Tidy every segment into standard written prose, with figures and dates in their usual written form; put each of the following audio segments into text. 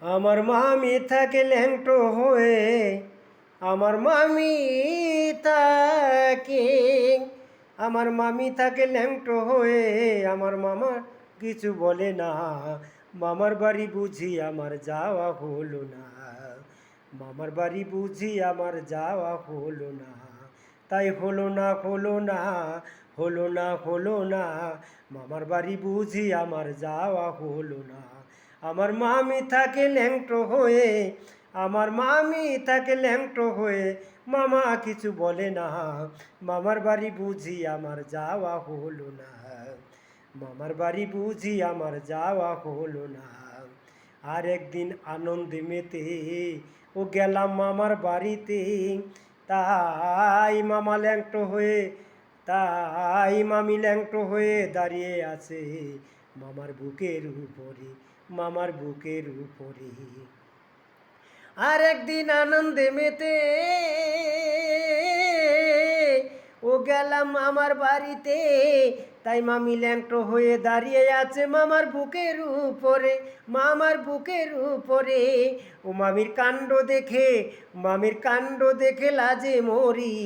আমার মামি থাকে ল্যাংটো হয়ে, আমার মামি থাকে, আমার মামি থাকে ল্যাংটো হয়ে, আমার মামা কিছু বলে না। মামার বাড়ি বুঝি আমার যাওয়া হলো না, মামার বাড়ি বুঝি আমার যাওয়া হলো না। তাই হলো না হলো না, হলো না হলো না, মামার বাড়ি বুঝি আমার যাওয়া হলো না। আমার মামি থাকে ল্যাংটো হয়ে, আমার মামি থাকে ল্যাংটো হয়ে, মামা কিছু বলে না। মামার বাড়ি বুঝি আমার যাওয়া হলো না, মামার বাড়ি বুঝি আমার যাওয়া হলো না। আর একদিন আনন্দে মেতে ও গেলাম মামার বাড়িতে, তাই মামা ল্যাংটো হয়ে, তাই মামি ল্যাংটো হয়ে দাঁড়িয়ে আছে মামার বুকের উপরে, মামার বুকের উপরে। আর একদিন আনন্দে মেতে ও গেলাম মামার বাড়িতে, তাই মামি ল্যাংটো হয়ে দাঁড়িয়ে আছে মামার বুকের উপরে, মামার বুকের উপরে। ও মামির কাণ্ড দেখে, মামির কাণ্ড দেখে লাজে মরি,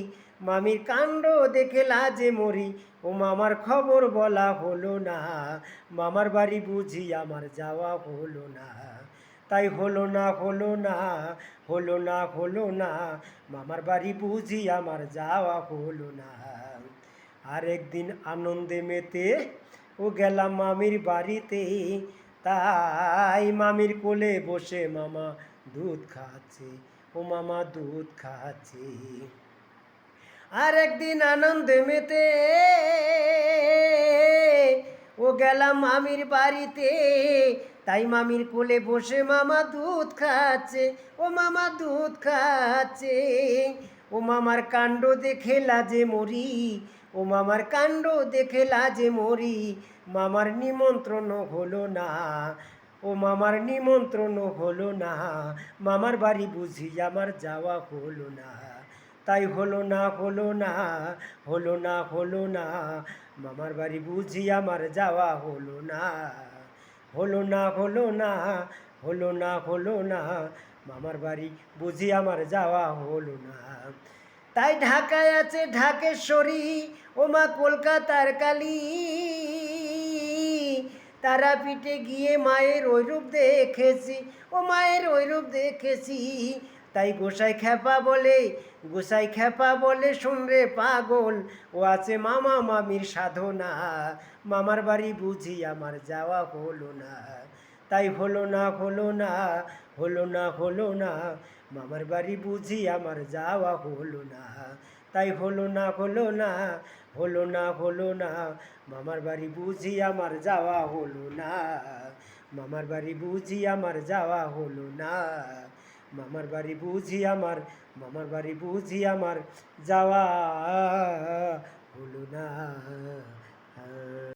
মামির কাণ্ড দেখে লাজে মরি। ও মামার খবর বলা হলো না, মামার বাড়ি বুঝি আমার যাওয়া হলো না। তাই হলো না হলো না, হলো না হলো না, মামার বাড়ি বুঝি আমার যাওয়া হলো না। আর একদিন আনন্দে মেতে ও গেলাম মামির বাড়িতে, তাই মামির কোলে বসে মামা দুধ খাচ্ছে, ও মামা দুধ খাচ্ছে। আর একদিন আনন্দে মেতে ও গেলাম মামির বাড়িতে, তাই মামির কোলে বসে মামা দুধ খাচ্ছে, ও মামা দুধ খাচ্ছে। ও মামার কাণ্ড দেখে লাজে মরি, ও মামার কাণ্ড দেখে লাজে মরি। মামার নিমন্ত্রণ হলো না, ও মামার নিমন্ত্রণ হলো না, মামার বাড়ি বুঝি আমার যাওয়া হলো না। তাই হলো না হলো না, হলো না হলো না, মামার বাড়ি বুঝি আমার যাওয়া হলো না। হলো না হলো না, হলো না হলো না, মামার বাড়ি বুঝি আমার যাওয়া হলো না। তাই ঢাকায় আছে ঢাকেশ্বরী, ও মা কলকাতার কালী, তারাপীঠে গিয়ে মায়ের ওই রূপ দেখেছি, ও মায়ের ওই রূপ দেখেছি। তাই গোসাই খ্যাপা বলে, গোসাই খ্যাপা বলে শোন রে পাগল, ও আছে মামা মামির সাধনা, মামার বাড়ি বুঝি আমার যাওয়া হলো না। তাই হলো না হলো না, হলো না হলো না, মামার বাড়ি বুঝি আমার যাওয়া হলো না। তাই হলো না হলো না, হলো না হলো না, মামার বাড়ি বুঝি আমার যাওয়া হলো না, মামার বাড়ি বুঝি আমার যাওয়া হলো না, মামার বাড়ি বুঝি আমার, মামার বাড়ি বুঝি আমার যাওয়া হলো না।